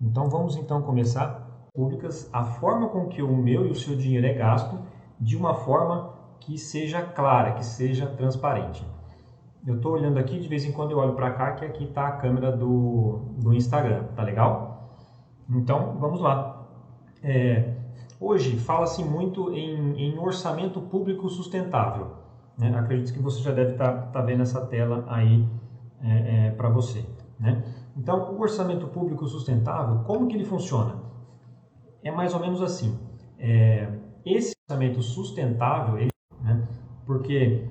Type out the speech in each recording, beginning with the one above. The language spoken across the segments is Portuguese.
Então vamos então começar públicas a forma com que o meu e o seu dinheiro é gasto de uma forma que seja clara, que seja transparente. Eu estou olhando aqui, de vez em quando eu olho para cá, que aqui está a câmera do Instagram, tá legal? Então vamos lá. Hoje fala-se muito em orçamento público sustentável, né? Acredito que você já deve estar vendo essa tela aí para você, né? Então, o orçamento público sustentável, como que ele funciona? É mais ou menos assim. Esse orçamento sustentável, né? Porque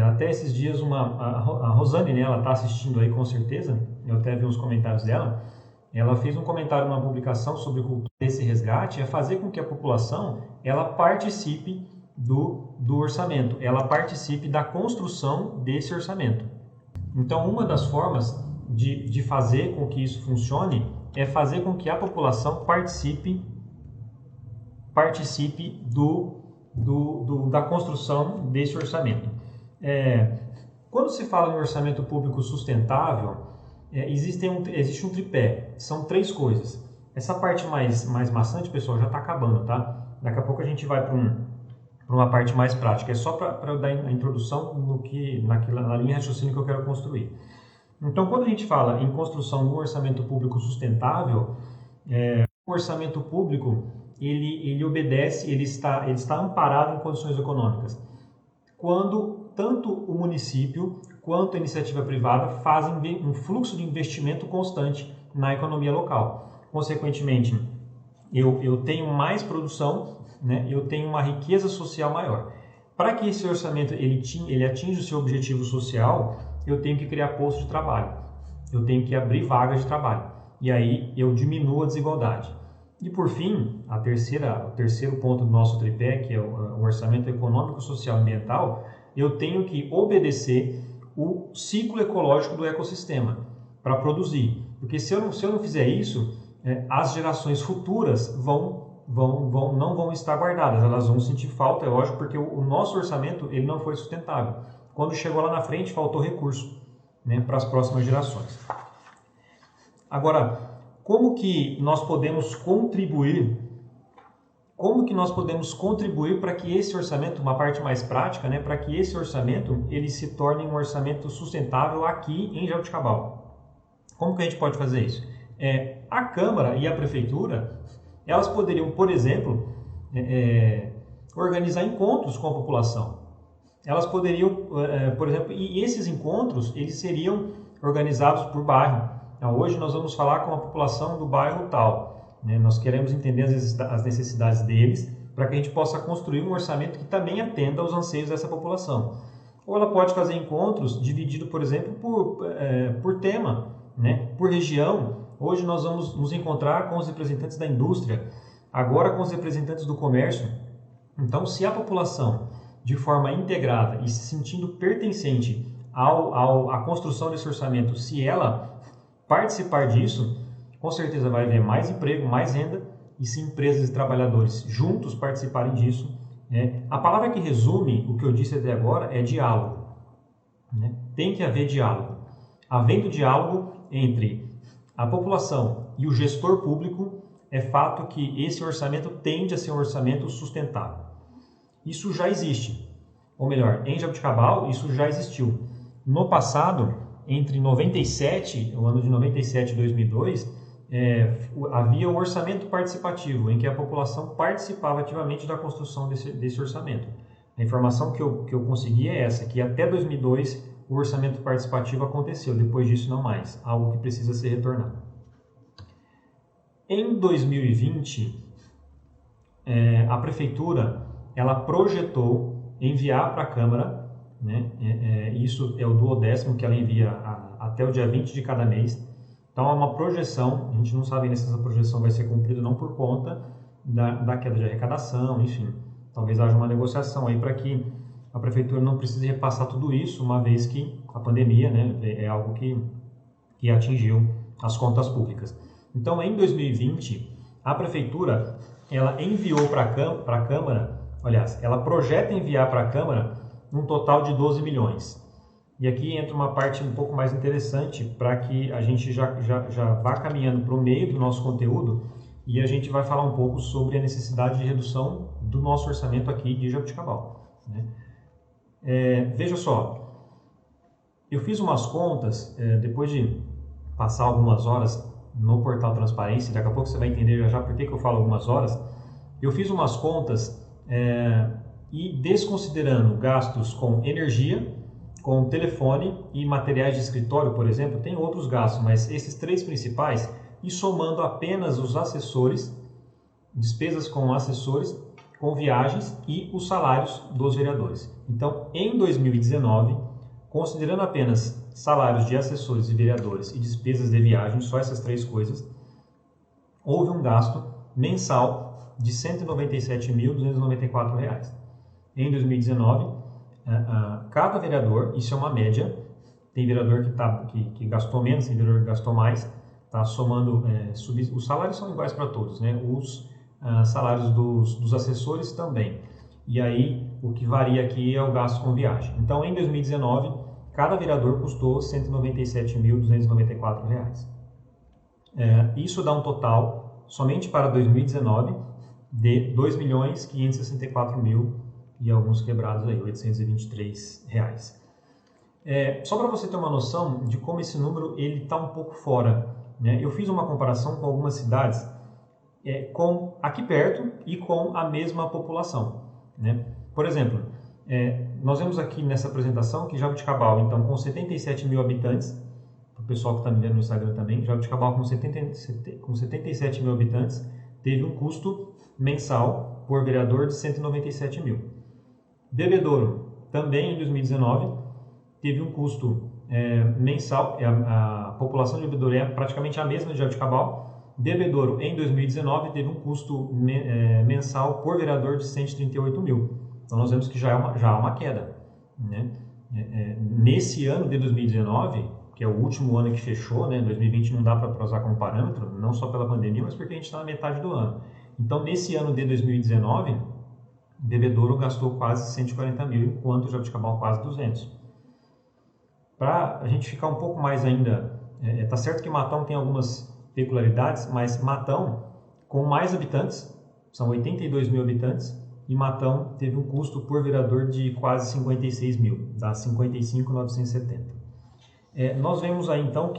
até esses dias a Rosane, né, ela está assistindo aí com certeza, eu até vi uns comentários dela, ela fez um comentário numa publicação sobre cultura desse resgate, é fazer com que a população ela participe do orçamento, ela participe da construção desse orçamento. Então, uma das formas de fazer com que isso funcione é fazer com que a população participe da construção desse orçamento. Quando se fala em orçamento público sustentável, existe um tripé, são três coisas. Essa parte mais maçante, pessoal, já está acabando, tá? Daqui a pouco a gente vai para uma parte mais prática, é só para eu dar a introdução na linha de raciocínio que eu quero construir. Então, quando a gente fala em construção do orçamento público sustentável, o orçamento público ele obedece, ele está amparado em condições econômicas. Quando tanto o município quanto a iniciativa privada fazem um fluxo de investimento constante na economia local. Consequentemente, eu tenho mais produção, né? Eu tenho uma riqueza social maior. Para que esse orçamento ele atinja o seu objetivo social, eu tenho que criar postos de trabalho, eu tenho que abrir vagas de trabalho, e aí eu diminuo a desigualdade. E por fim, o terceiro ponto do nosso tripé, que é o orçamento econômico, social e ambiental, eu tenho que obedecer o ciclo ecológico do ecossistema para produzir. Porque se eu não fizer isso, as gerações futuras não vão estar guardadas, elas vão sentir falta, é lógico, porque o nosso orçamento ele não foi sustentável. Quando chegou lá na frente, faltou recurso, né, para as próximas gerações. Agora, como que nós podemos contribuir para que esse orçamento, uma parte mais prática, né, para que esse orçamento ele se torne um orçamento sustentável aqui em Jaboticabal? Como que a gente pode fazer isso? A Câmara e a Prefeitura, elas poderiam, por exemplo, organizar encontros com a população. Elas poderiam, por exemplo, e esses encontros eles seriam organizados por bairro. Então, hoje nós vamos falar com a população do bairro tal, né? Nós queremos entender as necessidades deles para que a gente possa construir um orçamento que também atenda aos anseios dessa população. Ou ela pode fazer encontros divididos, por exemplo, por tema, né? Por região. Hoje nós vamos nos encontrar com os representantes da indústria, agora com os representantes do comércio. Então, se a população, de forma integrada e se sentindo pertencente à construção desse orçamento, se ela participar disso, com certeza vai haver mais emprego, mais renda, e se empresas e trabalhadores juntos participarem disso, a palavra que resume o que eu disse até agora é diálogo, né? Tem que haver diálogo. Havendo diálogo entre a população e o gestor público, é fato que esse orçamento tende a ser um orçamento sustentável. Isso já existe, ou melhor, em Jaboticabal isso já existiu. No passado, entre o ano de 97 e 2002, havia o orçamento participativo, em que a população participava ativamente da construção desse orçamento. A informação que eu consegui é essa, que até 2002 o orçamento participativo aconteceu, depois disso não mais, algo que precisa ser retornado. Em 2020, a Prefeitura ela projetou enviar para a Câmara, né, isso é o 12º que ela envia até o dia 20 de cada mês. Então é uma projeção, a gente não sabe ainda se essa projeção vai ser cumprida ou não por conta da queda de arrecadação, enfim. Talvez haja uma negociação aí para que a Prefeitura não precise repassar tudo isso, uma vez que a pandemia, né, é algo que atingiu as contas públicas. Então, em 2020, a Prefeitura ela enviou para a Câmara, aliás, ela projeta enviar para a Câmara um total de 12 milhões. E aqui entra uma parte um pouco mais interessante para que a gente já vá caminhando para o meio do nosso conteúdo e a gente vai falar um pouco sobre a necessidade de redução do nosso orçamento aqui de Jabuticabal, né? Veja só, eu fiz umas contas, depois de passar algumas horas no portal Transparência, daqui a pouco você vai entender já por que eu falo algumas horas, eu fiz umas contas e desconsiderando gastos com energia, com telefone e materiais de escritório, por exemplo, tem outros gastos, mas esses três principais, e somando apenas os assessores, despesas com assessores, com viagens e os salários dos vereadores. Então, em 2019, considerando apenas salários de assessores e vereadores e despesas de viagem, só essas três coisas, houve um gasto mensal de R$ 197.294. Em 2019, cada vereador, isso é uma média, tem vereador que gastou menos, tem vereador que gastou mais, tá somando, os salários são iguais para todos, né? Os salários dos assessores também. E aí, o que varia aqui é o gasto com viagem. Então, em 2019, cada vereador custou R$ 197.294. Isso dá um total, somente para 2019, de R$ 2.564.000 e alguns quebrados aí, R$ 823. Só para você ter uma noção de como esse número ele está um pouco fora, né? Eu fiz uma comparação com algumas cidades com aqui perto e com a mesma população, né? Por exemplo, nós vemos aqui nessa apresentação que Jabuticabal, então, com 77 mil habitantes, para o pessoal que está me vendo no Instagram também, Jabuticabal com 77 mil habitantes teve um custo mensal por vereador de 197 mil. Bebedouro, também em 2019, teve um custo mensal, a população de Bebedouro é praticamente a mesma de Jabuticabal. Bebedouro, em 2019, teve um custo mensal por vereador de 138 mil. Então, nós vemos que já há uma queda, né? Nesse ano de 2019, que é o último ano que fechou, né? 2020 não dá para usar como parâmetro, não só pela pandemia, mas porque a gente está na metade do ano. Então, nesse ano de 2019, Bebedouro gastou quase 140 mil, enquanto Jabuticabal quase 200. Para a gente ficar um pouco mais ainda, tá certo que Matão tem algumas peculiaridades, mas Matão, com mais habitantes, são 82 mil habitantes, e Matão teve um custo por vereador de quase 56 mil, dá 55.970. Nós vemos aí então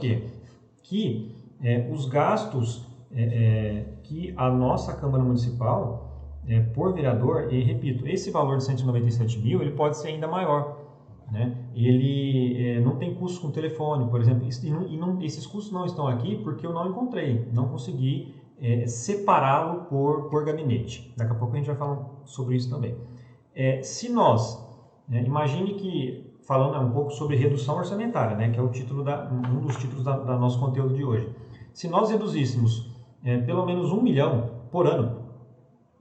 que os gastos que a nossa Câmara Municipal, por vereador, e repito, esse valor de 197 mil, ele pode ser ainda maior, né? Ele não tem custo com telefone, por exemplo, esses custos não estão aqui porque eu não encontrei, não consegui separá-lo por gabinete. Daqui a pouco a gente vai falar sobre isso também. Se nós, imagine que, falando um pouco sobre redução orçamentária, né, que é um dos títulos do nosso conteúdo de hoje. Se nós reduzíssemos pelo menos 1 milhão por ano,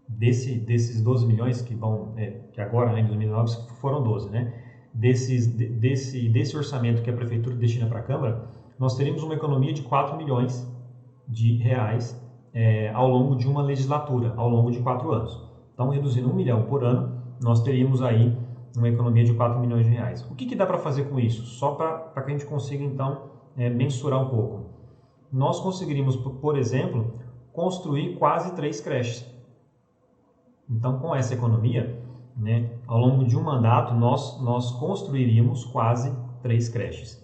desses 12 milhões que vão, que agora, né, em 2009 foram 12, né? Desse orçamento que a Prefeitura destina para a Câmara, nós teríamos uma economia de 4 milhões de reais ao longo de uma legislatura, ao longo de 4 anos. Então, reduzindo 1 milhão por ano, nós teríamos aí uma economia de 4 milhões de reais. O que dá para fazer com isso? Só para que a gente consiga, então, mensurar um pouco. Nós conseguiríamos, por exemplo, construir quase 3 creches. Então, com essa economia, né, ao longo de um mandato, nós construiríamos quase 3 creches.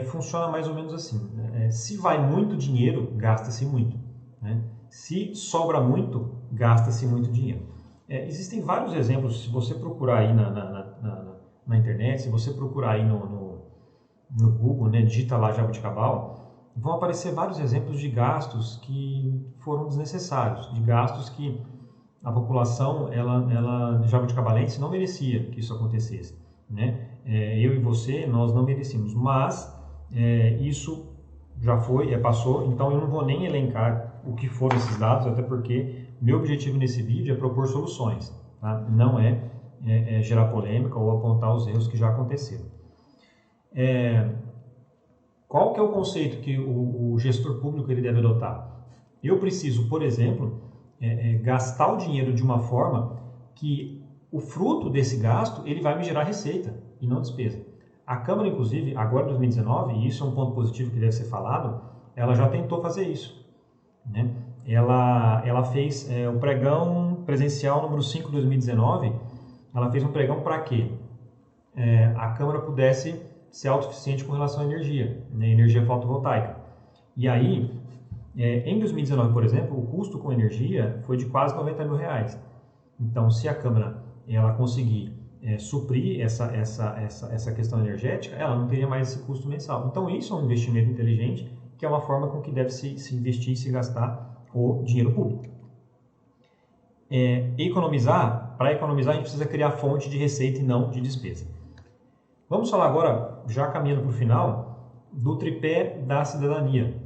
Funciona mais ou menos assim, né? Se vai muito dinheiro, gasta-se muito, né? Se sobra muito, gasta-se muito dinheiro. Existem vários exemplos, se você procurar aí na internet, se você procurar aí no Google, né, digita lá Jabuticabal, vão aparecer vários exemplos de gastos que foram desnecessários, de gastos que a população de Jabuticabalense não merecia que isso acontecesse, né? Eu e você, nós não merecíamos, mas isso já foi, passou, então eu não vou nem elencar o que foram esses dados, até porque meu objetivo nesse vídeo é propor soluções, tá? Não gerar polêmica ou apontar os erros que já aconteceram. Qual que é o conceito que o gestor público ele deve adotar? Eu preciso, por exemplo, gastar o dinheiro de uma forma que o fruto desse gasto ele vai me gerar receita e não despesa. A Câmara, inclusive, agora em 2019, e isso é um ponto positivo que deve ser falado, ela já tentou fazer isso, né? Ela fez o pregão presencial número 5 de 2019, ela fez um pregão para quê? A Câmara pudesse ser autossuficiente com relação à energia, né? Energia fotovoltaica. E aí, em 2019, por exemplo, o custo com energia foi de quase R$90 mil. Então, se a Câmara ela conseguir suprir essa questão energética, ela não teria mais esse custo mensal. Então, isso é um investimento inteligente, que é uma forma com que deve se investir e se gastar o dinheiro público. Para economizar, a gente precisa criar fonte de receita e não de despesa. Vamos falar agora, já caminhando para o final, do tripé da cidadania,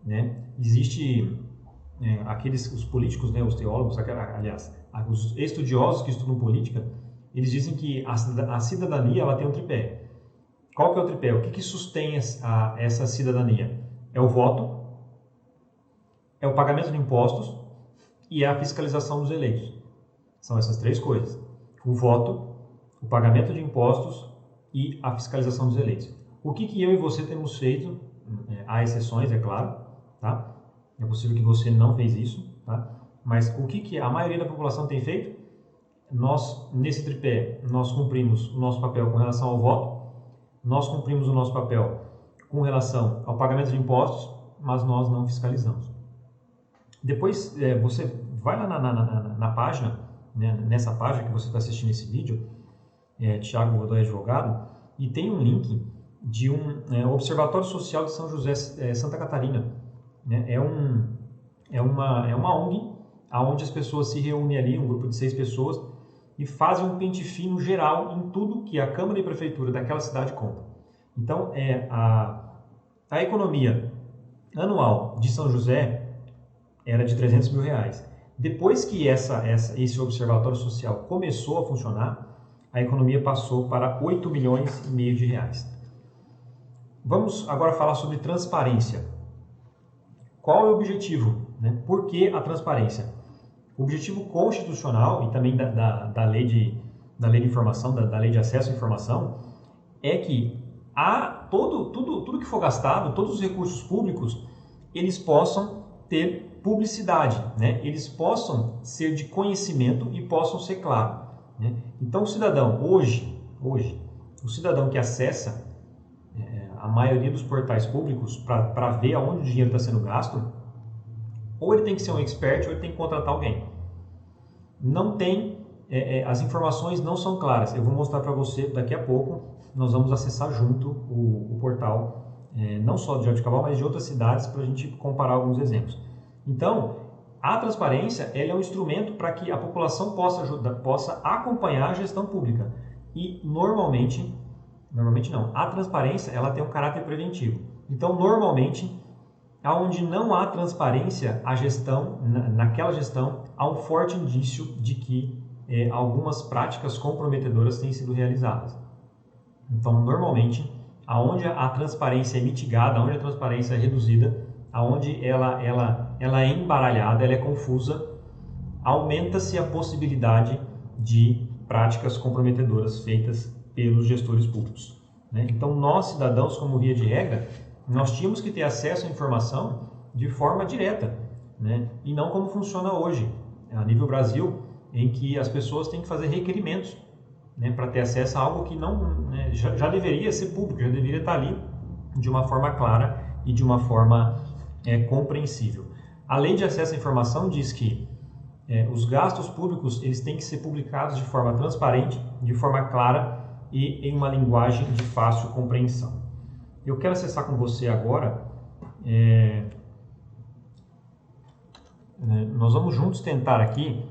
né? Existe os políticos, né, os teólogos, aliás, os estudiosos que estudam política, eles dizem que a cidadania ela tem um tripé. Qual que é o tripé? O que sustém essa cidadania? É o voto, é o pagamento de impostos e é a fiscalização dos eleitos. São essas três coisas. O voto, o pagamento de impostos e a fiscalização dos eleitos. O que eu e você temos feito, há exceções, é claro, tá? É possível que você não fez isso, tá? Mas o que a maioria da população tem feito? Nós, nesse tripé, nós cumprimos o nosso papel com relação ao voto, nós cumprimos o nosso papel com relação ao pagamento de impostos, mas nós não fiscalizamos. Depois, você vai lá na página, né, nessa página que você está assistindo esse vídeo, Thiago Godoy Advogado, e tem um link de um Observatório Social de São José, Santa Catarina. Né? É uma ONG, onde as pessoas se reúnem ali, um grupo de 6 pessoas, e fazem um pente fino geral em tudo que a Câmara e a Prefeitura daquela cidade compram. Então, a economia anual de São José era de R$300 mil. Depois que esse observatório social começou a funcionar, a economia passou para R$8,5 milhões. Vamos agora falar sobre transparência. Qual é o objetivo? Né? Por que a transparência? O objetivo constitucional e também da lei de informação, da lei de acesso à informação, é que tudo que for gastado, todos os recursos públicos, eles possam ter publicidade, né? Eles possam ser de conhecimento e possam ser claros. Né? Então, o cidadão, hoje, o cidadão que acessa a maioria dos portais públicos para ver aonde o dinheiro está sendo gasto, ou ele tem que ser um expert ou ele tem que contratar alguém. Não tem, as informações não são claras. Eu vou mostrar para você daqui a pouco. Nós vamos acessar junto o portal, não só de Jaboticabal, mas de outras cidades, para a gente comparar alguns exemplos. Então, a transparência ela é um instrumento para que a população possa acompanhar a gestão pública. E normalmente não, a transparência ela tem um caráter preventivo. Então, normalmente, onde não há transparência, naquela gestão, há um forte indício de que algumas práticas comprometedoras têm sido realizadas. Então, normalmente, aonde a transparência é mitigada, onde a transparência é reduzida, aonde ela é embaralhada, ela é confusa, aumenta-se a possibilidade de práticas comprometedoras feitas pelos gestores públicos. Né? Então, nós, cidadãos, como via de regra, nós tínhamos que ter acesso à informação de forma direta, né? E não como funciona hoje, a nível Brasil, em que as pessoas têm que fazer requerimentos, né, para ter acesso a algo que não, né, já deveria ser público, já deveria estar ali de uma forma clara e de uma forma compreensível. A Lei de Acesso à Informação diz que os gastos públicos eles têm que ser publicados de forma transparente, de forma clara e em uma linguagem de fácil compreensão. Eu quero acessar com você agora, nós vamos juntos tentar aqui.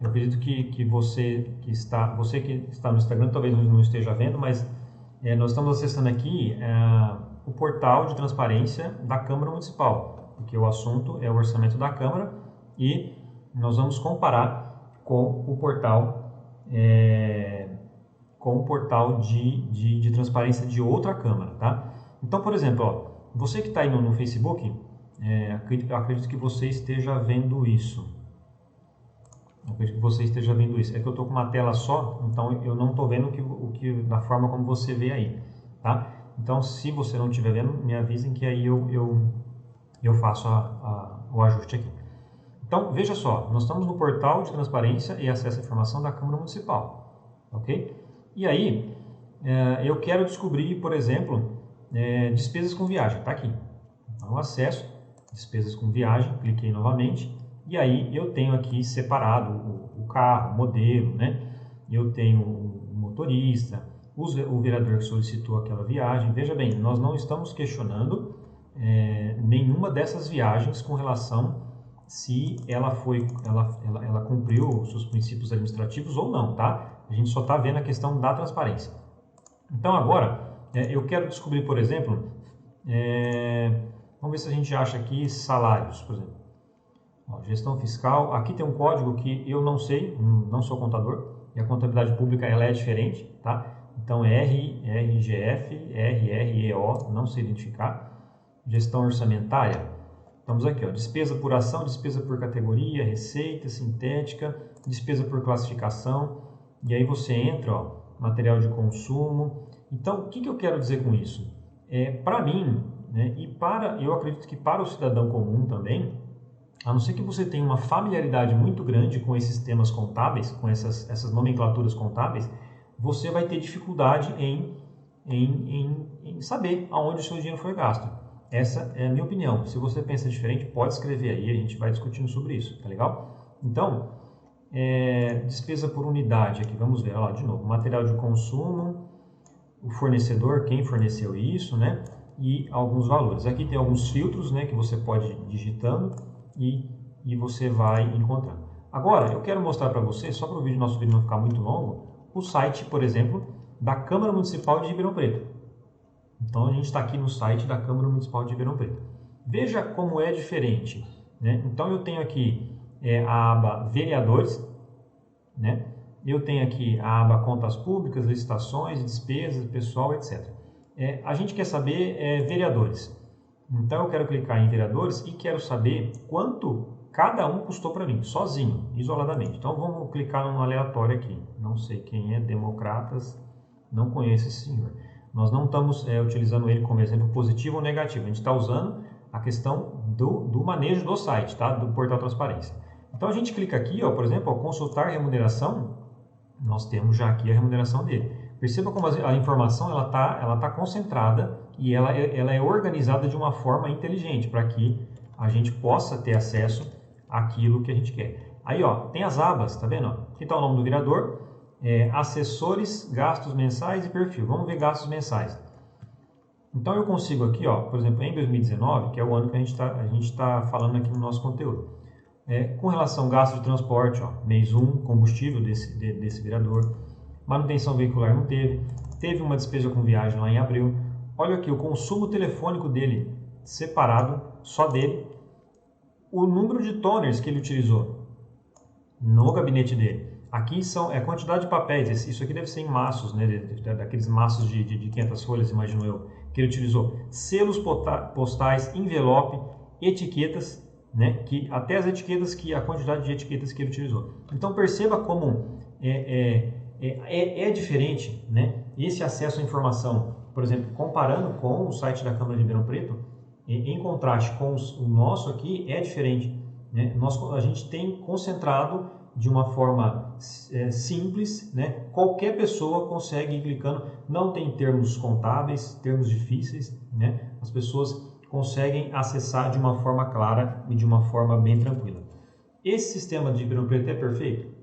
Eu acredito que você que está no Instagram talvez não esteja vendo, mas nós estamos acessando aqui o portal de transparência da Câmara Municipal, porque o assunto é o orçamento da Câmara e nós vamos comparar com o portal de transparência de outra Câmara, tá? Então, por exemplo, você que está aí no Facebook, acredito que você esteja vendo isso. É que eu estou com uma tela só, então eu não estou vendo da forma como você vê aí. tá? Então, se você não estiver vendo, me avisem que aí eu faço o ajuste aqui. Então, veja só, nós estamos no portal de transparência e acesso à informação da Câmara Municipal, ok? E aí, eu quero descobrir, por exemplo, despesas com viagem, tá aqui. Então, acesso, despesas com viagem, cliquei novamente, e aí eu tenho aqui separado o carro, o modelo, né? Eu tenho o motorista, o vereador que solicitou aquela viagem. Veja bem, nós não estamos questionando nenhuma dessas viagens com relação se ela cumpriu os seus princípios administrativos ou não, tá? A gente só está vendo a questão da transparência. Então agora, eu quero descobrir, por exemplo, vamos ver se a gente acha aqui salários, por exemplo. Ó, gestão fiscal, aqui tem um código que eu não sei, não sou contador, e a contabilidade pública ela é diferente, tá? Então RGF, RREO, não sei identificar. Gestão orçamentária, estamos aqui, ó, despesa por ação, despesa por categoria, receita, sintética, despesa por classificação, e aí você entra, ó, material de consumo. Então, o que eu quero dizer com isso? Para mim, né, eu acredito que para o cidadão comum também, a não ser que você tenha uma familiaridade muito grande com esses temas contábeis, com essas nomenclaturas contábeis, você vai ter dificuldade em saber aonde o seu dinheiro foi gasto. Essa é a minha opinião. Se você pensa diferente, pode escrever aí, a gente vai discutindo sobre isso, tá legal? Então, despesa por unidade aqui, vamos ver, olha lá, de novo, material de consumo, o fornecedor, quem forneceu isso, né? E alguns valores. Aqui tem alguns filtros, né, que você pode ir digitando e você vai encontrando. Agora, eu quero mostrar para você, só para o nosso vídeo não ficar muito longo, o site, por exemplo, da Câmara Municipal de Ribeirão Preto. Então, a gente está aqui no site da Câmara Municipal de Ribeirão Preto. Veja como é diferente, né? Então, eu tenho aqui a aba Vereadores, né? Eu tenho aqui a aba Contas Públicas, Licitações, Despesas, Pessoal, etc. A gente quer saber Vereadores. Então, eu quero clicar em Vereadores e quero saber quanto cada um custou para mim, sozinho, isoladamente. Então, vamos clicar num aleatório aqui. Não sei quem é, Democratas, não conheço esse senhor. Nós não estamos utilizando ele como exemplo positivo ou negativo. A gente está usando a questão do manejo do site, tá? Do portal Transparência. Então, a gente clica aqui, ó, por exemplo, ó, consultar remuneração. Nós temos já aqui a remuneração dele. Perceba como a informação ela tá concentrada e ela é organizada de uma forma inteligente para que a gente possa ter acesso àquilo que a gente quer. Aí, ó, tem as abas, tá vendo? Aqui está o nome do vereador, assessores, gastos mensais e perfil. Vamos ver gastos mensais. Então, eu consigo aqui, ó, por exemplo, em 2019, que é o ano que a gente tá falando aqui no nosso conteúdo. Com relação ao gasto de transporte, ó, mês 1, combustível desse vereador, manutenção veicular não teve uma despesa com viagem lá em abril. Olha aqui o consumo telefônico dele, separado, só dele, o número de toners que ele utilizou no gabinete dele. Aqui são a quantidade de papéis, isso aqui deve ser em maços, né, daqueles maços de 500 folhas, imagino eu, que ele utilizou. Selos postais, envelope, etiquetas, né, que até as etiquetas, a quantidade de etiquetas que ele utilizou. Então perceba como é diferente, né, esse acesso à informação, por exemplo, comparando com o site da Câmara de Ribeirão Preto, em contraste com o nosso aqui, é diferente, né? A gente tem concentrado de uma forma simples, né? Qualquer pessoa consegue ir clicando, não tem termos contábeis, termos difíceis, né? As pessoas conseguem acessar de uma forma clara e de uma forma bem tranquila. Esse sistema de Ribeirão Preto é perfeito?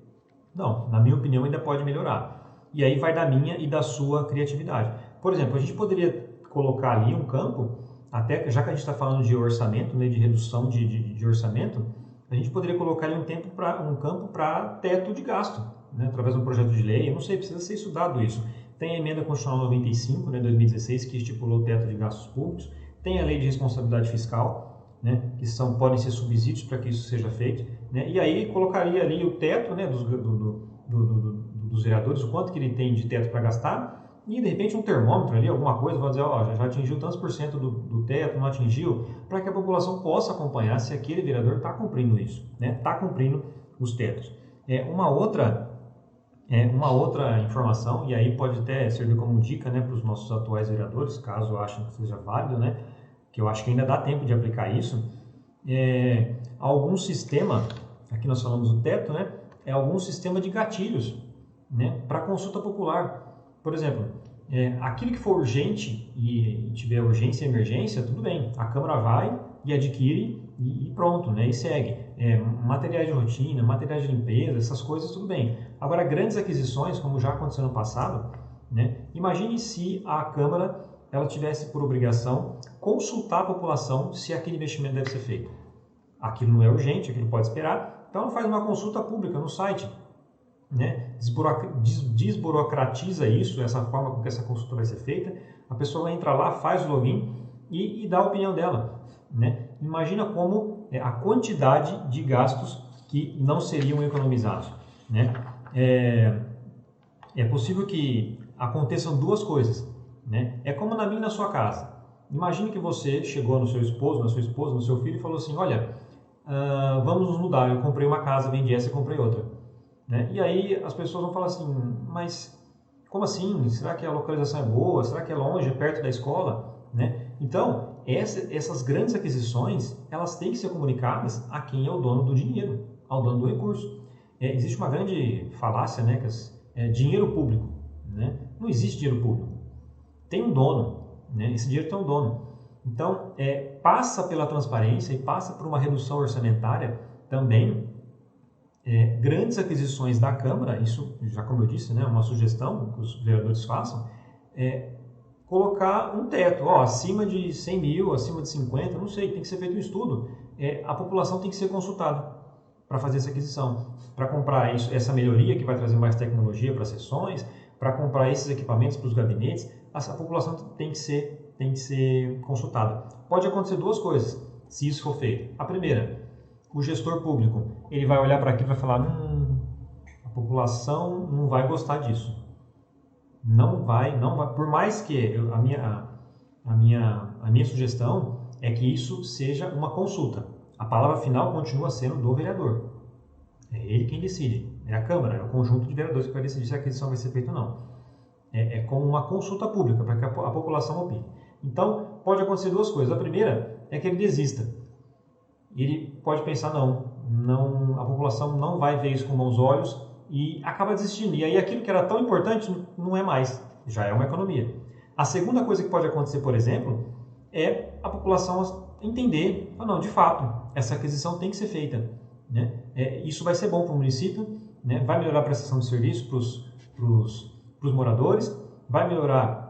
Não, na minha opinião ainda pode melhorar. E aí vai da minha e da sua criatividade. Por exemplo, a gente poderia colocar ali um campo, até já que a gente está falando de orçamento, né, de redução de orçamento, a gente poderia colocar ali um campo para teto de gasto, né, através de um projeto de lei. Eu não sei, precisa ser estudado isso. Tem a emenda constitucional 95, né, 2016, que estipulou o teto de gastos públicos. Tem a lei de responsabilidade fiscal, né, que podem ser subsídios para que isso seja feito, né, e aí colocaria ali o teto, né, dos vereadores, o quanto que ele tem de teto para gastar, e de repente um termômetro ali, alguma coisa, vai dizer, ó, já atingiu tantos por cento do teto, não atingiu, para que a população possa acompanhar se aquele vereador está cumprindo isso, né, está cumprindo os tetos. Uma outra Uma outra informação, e aí pode até servir como dica, né, para os nossos atuais vereadores, caso achem que seja válido, né, que eu acho que ainda dá tempo de aplicar isso, algum sistema, aqui nós falamos do teto, né, algum sistema de gatilhos, né, para consulta popular. Por exemplo, aquilo que for urgente e tiver urgência e emergência, tudo bem, a Câmara vai e adquire e pronto, né, e segue. Materiais de rotina, materiais de limpeza, essas coisas, tudo bem. Agora, grandes aquisições, como já aconteceu no passado, né, imagine se a Câmara ela tivesse por obrigação consultar a população se aquele investimento deve ser feito. Aquilo não é urgente, aquilo pode esperar, então ela faz uma consulta pública no site, né? Desburocratiza isso, essa forma com que essa consulta vai ser feita, a pessoa vai entrar lá, faz o login e dá a opinião dela, né? Imagina como a quantidade de gastos que não seriam economizados, né? É possível que aconteçam duas coisas, né? É como na minha e na sua casa. Imagine que você chegou no seu esposo, na sua esposa, no seu filho e falou assim, olha, vamos nos mudar, eu comprei uma casa, vendi essa e comprei outra. Né? E aí as pessoas vão falar assim, mas como assim? Será que a localização é boa? Será que é longe, é perto da escola? Né? Então, essas grandes aquisições, elas têm que ser comunicadas a quem é o dono do dinheiro, ao dono do recurso. Existe uma grande falácia, né, que é dinheiro público. Né? Não existe dinheiro público. Tem um dono, né? Esse dinheiro tem um dono. Então, passa pela transparência e passa por uma redução orçamentária também. Grandes aquisições da Câmara, isso já como eu disse, né, uma sugestão que os vereadores façam, colocar um teto, acima de 100 mil, acima de 50, não sei, tem que ser feito um estudo. A população tem que ser consultada para fazer essa aquisição, para comprar essa melhoria que vai trazer mais tecnologia para as sessões, para comprar esses equipamentos para os gabinetes, a população tem que ser consultada. Pode acontecer duas coisas, se isso for feito. A primeira, o gestor público, ele vai olhar para aquilo e vai falar, a população não vai gostar disso. Não vai. Por mais que a minha sugestão é que isso seja uma consulta. A palavra final continua sendo do vereador. É ele quem decide. É a Câmara, é o conjunto de vereadores que vai decidir se a aquisição vai ser feita ou não. Como uma consulta pública, para que a população opine. Então, pode acontecer duas coisas. A primeira é que ele desista. Ele pode pensar, não, a população não vai ver isso com bons olhos e acaba desistindo. E aí aquilo que era tão importante não é mais, já é uma economia. A segunda coisa que pode acontecer, por exemplo, é a população entender, de fato, essa aquisição tem que ser feita. Né? Isso vai ser bom para o município, né? Vai melhorar a prestação de serviço para os moradores, vai melhorar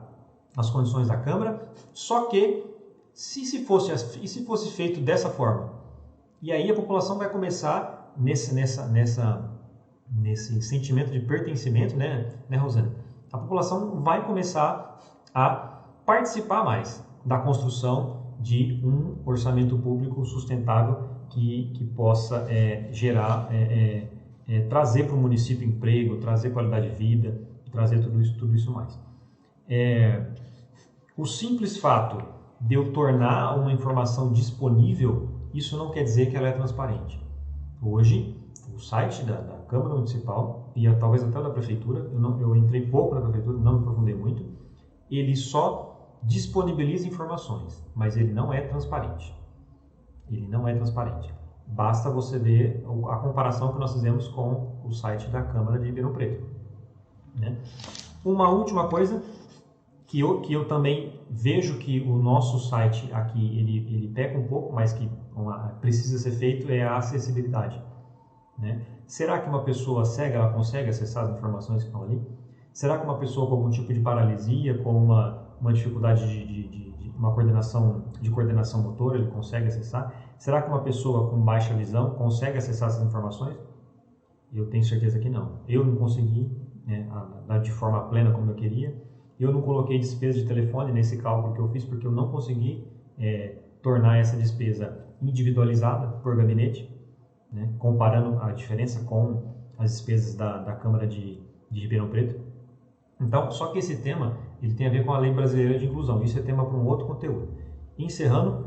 as condições da Câmara, só que se fosse feito dessa forma, e aí a população vai começar nesse sentimento de pertencimento, né, Rosane? A população vai começar a participar mais da construção de um orçamento público sustentável que possa trazer para o município emprego, trazer qualidade de vida, trazer tudo isso mais. O simples fato de eu tornar uma informação disponível, isso não quer dizer que ela é transparente. Hoje, o site da Câmara Municipal e talvez até da Prefeitura, eu entrei pouco na Prefeitura, não me aprofundei muito, ele só disponibiliza informações, mas ele não é transparente. Ele não é transparente. Basta você ver a comparação que nós fizemos com o site da Câmara de Ribeirão Preto. Né? Uma última coisa que eu também vejo que o nosso site aqui ele peca um pouco, mas que precisa ser feito é a acessibilidade. Né? Será que uma pessoa cega ela consegue acessar as informações que estão ali? Será que uma pessoa com algum tipo de paralisia, com uma dificuldade de uma coordenação motora, ele consegue acessar? Será que uma pessoa com baixa visão consegue acessar essas informações? Eu tenho certeza que não. Eu não consegui, né, de forma plena como eu queria. Eu não coloquei despesa de telefone nesse cálculo que eu fiz porque eu não consegui tornar essa despesa individualizada por gabinete, né, comparando a diferença com as despesas da Câmara de Ribeirão Preto. Então, só que esse tema ele tem a ver com a Lei Brasileira de Inclusão. Isso é tema para um outro conteúdo. Encerrando,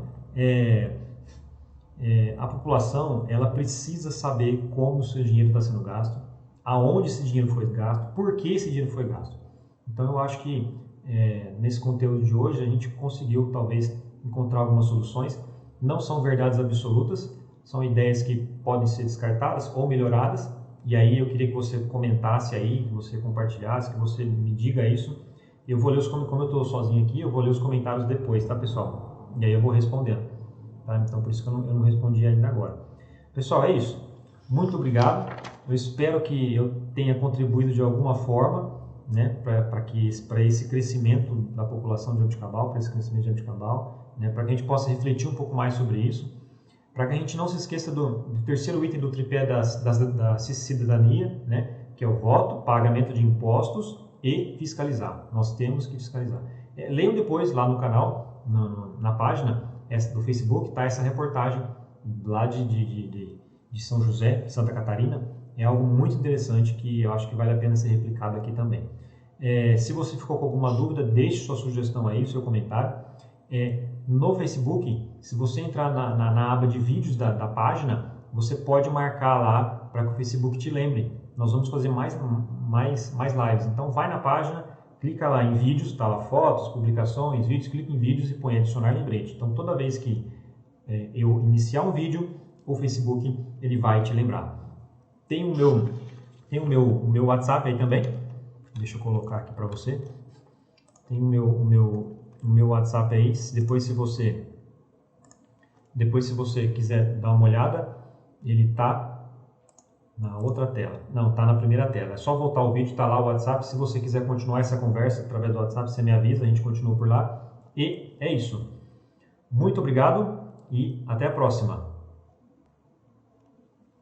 a população ela precisa saber como o seu dinheiro está sendo gasto. aonde esse dinheiro foi gasto, por que esse dinheiro foi gasto. Então eu acho que nesse conteúdo de hoje a gente conseguiu talvez encontrar algumas soluções. Não são verdades absolutas, são ideias que podem ser descartadas ou melhoradas. E aí eu queria que você comentasse aí, que você compartilhasse, que você me diga isso. Eu vou ler como eu estou sozinho aqui, eu vou ler os comentários depois, tá, pessoal? E aí eu vou respondendo, tá? Então por isso que eu não respondi ainda agora. Pessoal, é isso. Muito obrigado. Eu espero que eu tenha contribuído de alguma forma, né, para esse crescimento da população de Jabuticabal, para esse crescimento de Jabuticabal, né, para que a gente possa refletir um pouco mais sobre isso, para que a gente não se esqueça do terceiro item do tripé da cidadania, né, que é o voto, pagamento de impostos e fiscalizar. Nós temos que fiscalizar. Leiam depois lá no canal, na página do Facebook, tá essa reportagem lá de São José, Santa Catarina. É algo muito interessante que eu acho que vale a pena ser replicado aqui também. Se você ficou com alguma dúvida, deixe sua sugestão aí, seu comentário. No Facebook, se você entrar na aba de vídeos da página, você pode marcar lá para que o Facebook te lembre. Nós vamos fazer mais lives. Então vai na página, clica lá em vídeos, está lá fotos, publicações, vídeos, clica em vídeos e põe adicionar lembrete. Então toda vez que eu iniciar um vídeo, o Facebook ele vai te lembrar. Tem o meu WhatsApp aí também. Deixa eu colocar aqui para você. Tem o meu WhatsApp aí. Depois se você quiser dar uma olhada, ele tá na outra tela. Não, tá na primeira tela. É só voltar o vídeo, tá lá o WhatsApp. Se você quiser continuar essa conversa através do WhatsApp, você me avisa, a gente continua por lá. E é isso. Muito obrigado e até a próxima.